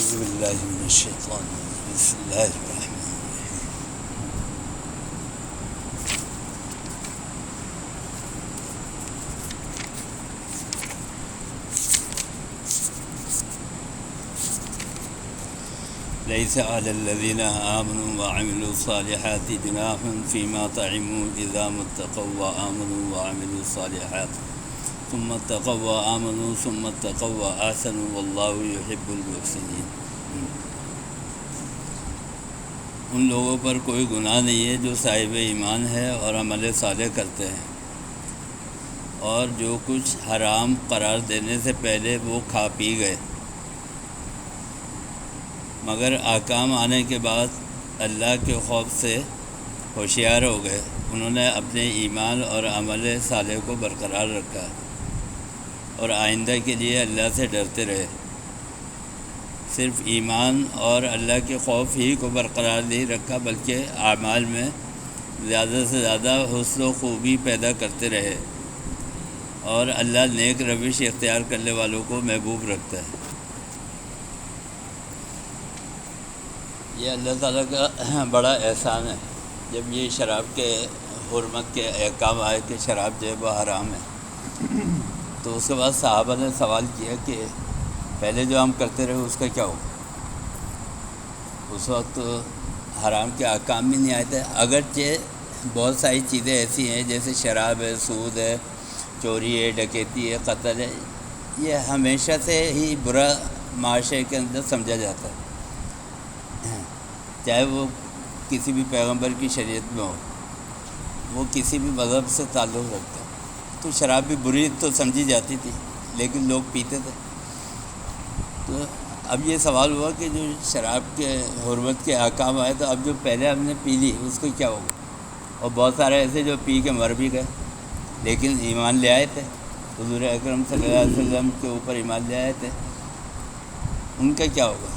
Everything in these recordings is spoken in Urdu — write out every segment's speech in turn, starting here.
اعوذ باللہ من الشیطان الرجیم بسم اللہ الرحمن الرحیم لیس علی الذین آمنوا وعملوا الصالحات جناح فیما طعموا اذا اتقوا وآمنوا وعملوا الصالحات ثم اتقوا وآمنوا ثم اتقوا وآحسنوا واللہ یحب المحسنین۔ ان لوگوں پر کوئی گناہ نہیں ہے جو صاحب ایمان ہے اور عمل صالح کرتے ہیں، اور جو کچھ حرام قرار دینے سے پہلے وہ کھا پی گئے، مگر احکام آنے کے بعد اللہ کے خوف سے ہوشیار ہو گئے، انہوں نے اپنے ایمان اور عمل صالح کو برقرار رکھا اور آئندہ کے لیے اللہ سے ڈرتے رہے۔ صرف ایمان اور اللہ کے خوف ہی کو برقرار نہیں رکھا، بلکہ اعمال میں زیادہ سے زیادہ حسن و خوبی پیدا کرتے رہے، اور اللہ نیک روش اختیار کرنے والوں کو محبوب رکھتا ہے۔ یہ اللہ تعالیٰ کا بڑا احسان ہے۔ جب یہ شراب کے حرمت کے احکام آئے کہ شراب جو ہے وہ حرام ہے، تو اس کے بعد صحابہ نے سوال کیا کہ پہلے جو ہم کرتے رہے اس کا کیا ہو؟ اس وقت حرام کے احکام بھی نہیں آئے تھے، اگرچہ بہت ساری چیزیں ایسی ہیں جیسے شراب ہے، سود ہے، چوری ہے، ڈکیتی ہے، قتل ہے، یہ ہمیشہ سے ہی برا معاشرے کے اندر سمجھا جاتا ہے، چاہے وہ کسی بھی پیغمبر کی شریعت میں ہو، وہ کسی بھی مذہب سے تعلق رکھتا ہے۔ تو شراب بھی بری تو سمجھی جاتی تھی، لیکن لوگ پیتے تھے۔ تو اب یہ سوال ہوا کہ جو شراب کے حرمت کے احکام آئے، تو اب جو پہلے ہم نے پی لی اس کو کیا ہوگا؟ اور بہت سارے ایسے جو پی کے مر بھی گئے لیکن ایمان لے آئے تھے، حضور اکرم صلی اللہ علیہ وسلم کے اوپر ایمان لے آئے تھے، ان کا کیا ہوگا؟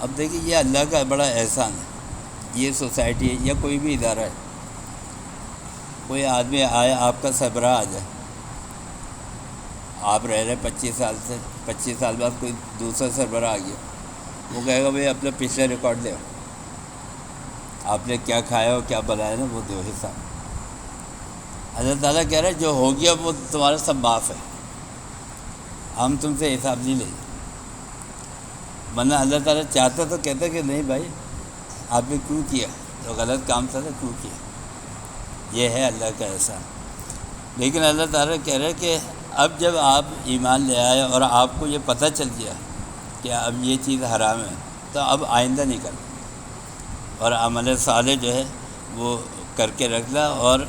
اب دیکھیے، یہ اللہ کا بڑا احسان ہے۔ یہ سوسائٹی ہے یا کوئی بھی ادارہ ہے، کوئی آدمی آئے، آپ کا سربراہ آ جائے، آپ رہ رہے 25 سال سے، 25 سال بعد کوئی دوسرا سربراہ آ گیا، وہ کہے گا بھئی اپنا پچھلا ریکارڈ دے، آپ نے کیا کھایا ہو، کیا بنایا نا، وہ دو حساب۔ اللہ تعالیٰ کہہ رہا ہے جو ہو گیا وہ تمہارا سب معاف ہے، ہم تم سے حساب نہیں لیں۔ ورنہ اللہ تعالیٰ چاہتا تو کہتا کہ نہیں بھائی، آپ نے کیوں کیا، تو غلط کام تھا تو کیوں کیا۔ یہ ہے اللہ کا احسان۔ لیکن اللہ تعالیٰ کہہ رہے کہ اب جب آپ ایمان لے آئے اور آپ کو یہ پتہ چل گیا کہ اب یہ چیز حرام ہے، تو اب آئندہ نہیں کرنا، اور عمل صالح جو ہے وہ کر کے رکھنا، اور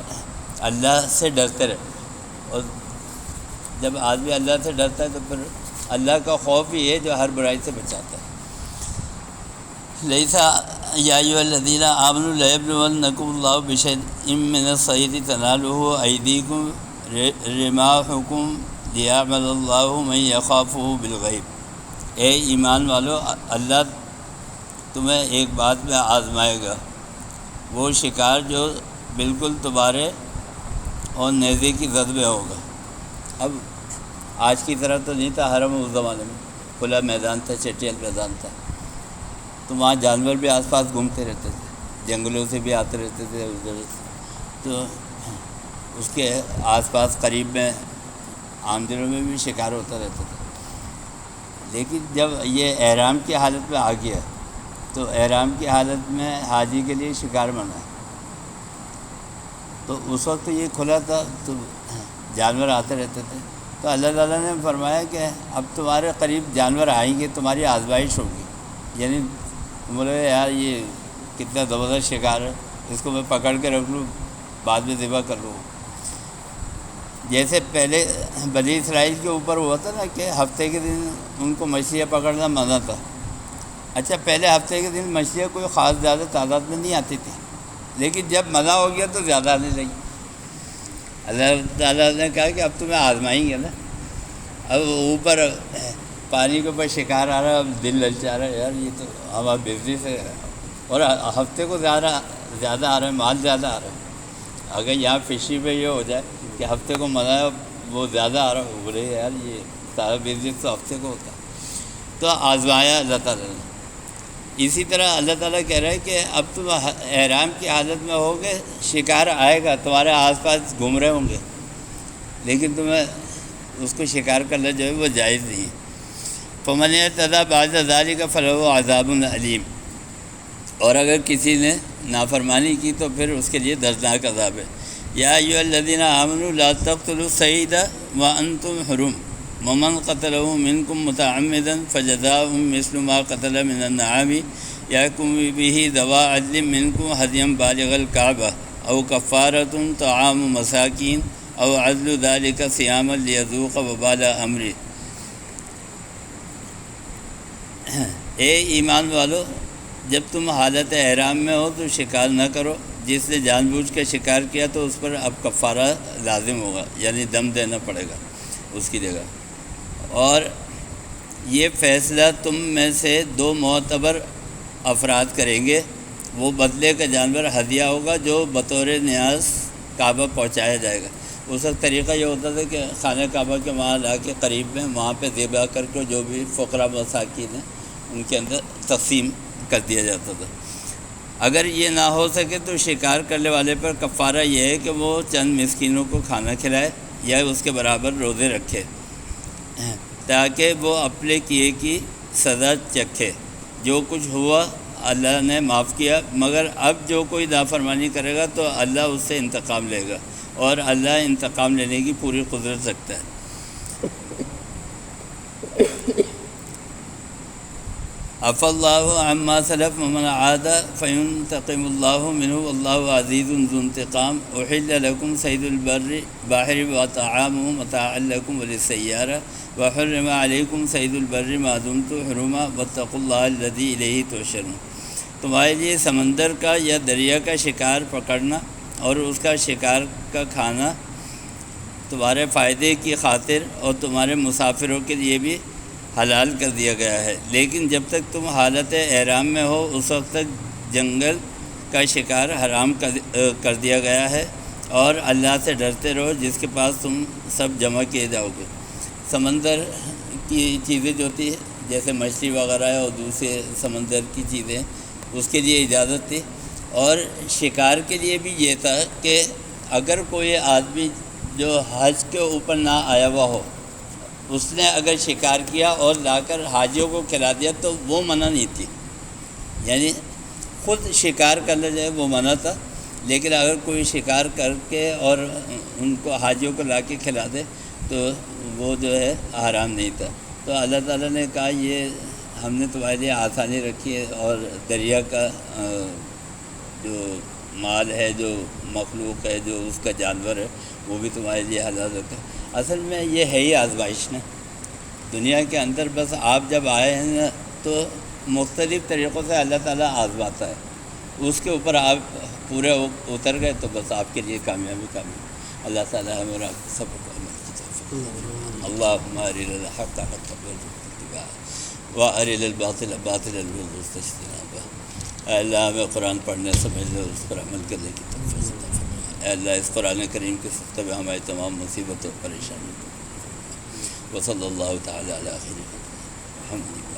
اللہ سے ڈرتے رہے۔ اور جب آدمی اللہ سے ڈرتا ہے تو پھر اللہ کا خوف ہی ہے جو ہر برائی سے بچاتا ہے۔ لیسا یا ایھا الذین آمنوا لیبلونکم اللہ بشیء من الصید تنالہ ایدیکم رماحکم لیعلم اللہ من یخافہ بالغیب۔ اے ایمان والو، اللہ تمہیں ایک بات میں آزمائے گا، وہ شکار جو بالکل تمہارے اور نیزے کی زد میں ہوگا۔ اب آج کی طرح تو نہیں تھا حرم، اس زمانے میں کھلا میدان تھا، چٹیل میدان تھا، تو وہاں جانور بھی آس پاس گھومتے رہتے تھے، جنگلوں سے بھی آتے رہتے تھے ادھر سے، تو اس کے آس پاس قریب میں عام دنوں میں بھی شکار ہوتا رہتا تھا۔ لیکن جب یہ احرام کی حالت میں آ گیا، تو احرام کی حالت میں حاجی کے لیے شکار منع ہے، تو اس وقت یہ کھلا تھا تو جانور آتے رہتے تھے، تو اللہ تعالیٰ نے فرمایا کہ اب تمہارے قریب جانور آئیں گے، تمہاری آزمائش ہوگی، یعنی تم بولے یار یہ کتنا زبردست شکار ہے، اس کو میں پکڑ کے رکھ لوں، بعد میں ذبح کر لوں۔ جیسے پہلے بنی اسرائیل کے اوپر ہوا تھا نا کہ ہفتے کے دن ان کو مچھلیاں پکڑنا منع تھا۔ اچھا، پہلے ہفتے کے دن مچھلیاں کوئی خاص زیادہ تعداد میں نہیں آتی تھی، لیکن جب منع ہو گیا تو زیادہ آنے لگی۔ اللہ تعالیٰ نے کہا کہ اب تمہیں آزمائیں گے نا، اب اوپر پانی کے اوپر شکار آ رہا ہے، اب دل للچا رہا ہے، یار یہ تو ہمارا بزنس ہے، اور ہفتے کو زیادہ آ رہا ہے، مال زیادہ آ رہا ہے۔ اگر یہاں فشری پہ یہ ہو جائے کہ ہفتے کو منع ہے، وہ زیادہ آ رہا ہے، بولے یار یہ سارا بزنس تو ہفتے کو ہوتا ہے۔ تو آزمایا اللہ تعالیٰ نے۔ اسی طرح اللہ تعالیٰ کہہ رہا ہے کہ اب تم احرام کی حالت میں ہوگے، شکار آئے گا، تمہارے آس پاس گھوم رہے ہوں گے، لیکن تمہیں اس کو شکار کرنا جو ہے وہ جائز نہیں ہے۔ فمن اعتدی بعد ذلک فلہ عذاب علیم، اور اگر کسی نے نافرمانی کی تو پھر اس کے لیے دردناک عذاب ہے۔ یا ایھا الذین آمنوا لا تقتلوا الصید وانتم حرم ومن قتله منکم متعمدا فجزاء مثل ما قتل من النعام یحکم به ذوی عدل منکم ہدیا بالغ الکعبہ او کفارۃ طعام مساکین او عدل ذلک صیاما لیذوق وبال امرہ۔ اے ایمان والو، جب تم حالت احرام میں ہو تو شکار نہ کرو، جس نے جان بوجھ کے شکار کیا تو اس پر اب کفارہ لازم ہوگا، یعنی دم دینا پڑے گا اس کی جگہ۔ اور یہ فیصلہ تم میں سے 2 معتبر افراد کریں گے، وہ بدلے کا جانور ہدیہ ہوگا جو بطور نیاز کعبہ پہنچایا جائے گا۔ اس وقت طریقہ یہ ہوتا تھا کہ خانہ کعبہ کے وہاں لا کے قریب میں وہاں پہ ذبح کر کے جو بھی فقراء مساکین ہیں ان کے اندر تقسیم کر دیا جاتا تھا۔ اگر یہ نہ ہو سکے تو شکار کرنے والے پر کفارہ یہ ہے کہ وہ چند مسکینوں کو کھانا کھلائے یا اس کے برابر روزے رکھے، تاکہ وہ اپنے کیے کی سزا چکھے۔ جو کچھ ہوا اللہ نے معاف کیا، مگر اب جو کوئی نافرمانی کرے گا تو اللہ اس سے انتقام لے گا، اور اللہ انتقام لینے کی پوری قدرت رکھتا ہے۔ عفا اللہ عما سلف ومن عاد فینتقم اللہ منہ واللہ عزیز ذو انتقام۔ احل لکم صید البحر وطعامہ متاعا لکم وللسیارہ وحرم علیکم صید البر ما دمتم حرما واتقوا اللہ الذی الیہ تحشرون۔ تمہارے لیے سمندر کا یا دریا کا شکار پکڑنا اور اس کا شکار کا کھانا تمہارے فائدے کی خاطر اور تمہارے مسافروں کے لیے بھی حلال کر دیا گیا ہے، لیکن جب تک تم حالت احرام میں ہو اس وقت تک جنگل کا شکار حرام کر دیا گیا ہے، اور اللہ سے ڈرتے رہو جس کے پاس تم سب جمع کیے جاؤ گے۔ سمندر کی چیزیں جو تھی جیسے مچھلی وغیرہ ہے اور دوسرے سمندر کی چیزیں، اس کے لیے اجازت تھی، اور شکار کے لیے بھی یہ تھا کہ اگر کوئی آدمی جو حج کے اوپر نہ آیا ہوا ہو، اس نے اگر شکار کیا اور لا کر حاجیوں کو کھلا دیا تو وہ منع نہیں تھی، یعنی خود شکار کرنا جائے وہ منع تھا، لیکن اگر کوئی شکار کر کے اور ان کو حاجیوں کو لا کے کھلا دے تو وہ جو ہے حرام نہیں تھا۔ تو اللہ تعالیٰ نے کہا یہ ہم نے تمہارے لیے آسانی رکھی ہے، اور دریا کا جو مال ہے، جو مخلوق ہے، جو اس کا جانور ہے، وہ بھی تمہارے لیے حلال رکھا ہے۔ اصل میں یہ ہے ہی آزمائش نا، دنیا کے اندر بس آپ جب آئے ہیں نا تو مختلف طریقوں سے اللہ تعالیٰ آزماتا ہے، اس کے اوپر آپ پورے اتر گئے تو بس آپ کے لیے کامیابی کامیابی۔ اللہ تعالیٰ ہمیں سب کو عمل کی توفیق۔ اللہم ارنا الحق حقا وارزقنا اتباعہ وارنا الباطل باطلا وارزقنا اجتنابہ۔ اے اللہ ہمیں قرآن پڑھنے سمجھنے اور اس پر عمل کرنے کی توفیق عطا فرما۔ اے اللہ اس قرآن کریم کے صدقے میں ہماری تمام مصیبتوں اور پریشانیوں کو، وصلی اللہ تعالیٰ علی خیر الحمد للہ۔